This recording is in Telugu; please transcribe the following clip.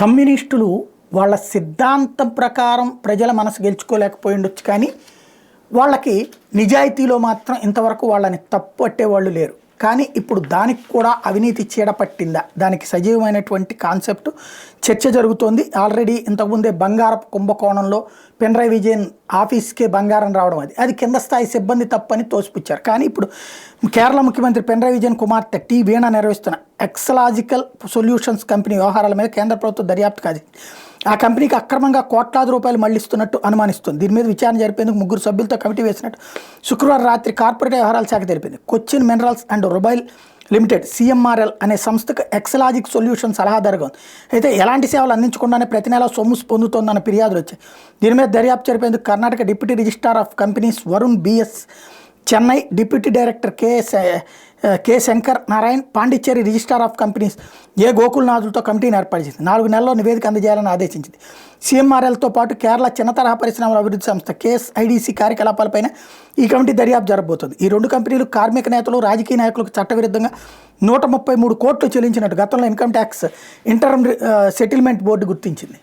కమ్యూనిస్టులు వాళ్ళ సిద్ధాంతం ప్రకారం ప్రజల మనసు గెలుచుకోలేకపోయి ఉండొచ్చు, కానీ వాళ్ళకి నిజాయితీలో మాత్రం ఇంతవరకు వాళ్ళని తప్పు పట్టేవాళ్ళు లేరు. కానీ ఇప్పుడు దానికి కూడా అవినీతి చీడపట్టిందా, దానికి సజీవమైనటువంటి కాన్సెప్ట్ చర్చ జరుగుతోంది. ఆల్రెడీ ఇంతకుముందే బంగారపు కుంభకోణంలో పినరయి విజయన్ ఆఫీస్కే బంగారం రావడం అది కింద స్థాయి సిబ్బంది తప్పని తోసిపుచ్చారు. కానీ ఇప్పుడు కేరళ ముఖ్యమంత్రి పినరయి విజయన్ కుమార్తె టి వీణ నిర్వహిస్తున్న ఎక్సలాజికల్ సొల్యూషన్స్ కంపెనీ వ్యవహారాల మీద కేంద్ర ప్రభుత్వం దర్యాప్తు కాదు. ఆ కంపెనీకి అక్రమంగా కోట్లాది రూపాయలు మళ్లిస్తున్నట్టు అనుమానిస్తుంది. దీని మీద విచారణ జరిపేందుకు 3 సభ్యులతో కమిటీ వేసినట్టు శుక్రవారం రాత్రి కార్పొరేట్ వ్యవహారాల శాఖ తెలిపింది. కొచ్చిన్ మినరల్స్ అండ్ రొబైల్ లిమిటెడ్ సిఎంఆర్ఎల్ అనే సంస్థకు ఎక్సలాజిక్ సొల్యూషన్ సలహాదారుగా ఉంది. అయితే ఎలాంటి సేవలు అందించకుండానే ప్రతి నెల సొమ్ము పొందుతోందన్న ఫిర్యాదులు వచ్చాయి. దీని మీద దర్యాప్తు జరిపేందుకు Karnataka deputy registrar of companies Varun BS, Chennai deputy director K Shankar Narayan, Pondicherry registrar of companies A గోకుల్నాథులతో కమిటీని ఏర్పాటు చేసింది. 4 నెలల్లో నివేదిక అందజేయాలని ఆదేశించింది. సిఎంఆర్ఎల్తో పాటు కేరళ చిన్న తరహా పరిశ్రమల అభివృద్ధి సంస్థ కేఎస్ఐడిసి కార్యకలాపాలపైన ఈ కమిటీ దర్యాప్తు జరగబోతోంది. ఈ 2 కంపెనీలు కార్మిక నేతలు, రాజకీయ నాయకులకు చట్టవిరుద్ధంగా 133 కోట్లు చెల్లించినట్టు గతంలో income tax interim settlement board గుర్తించింది.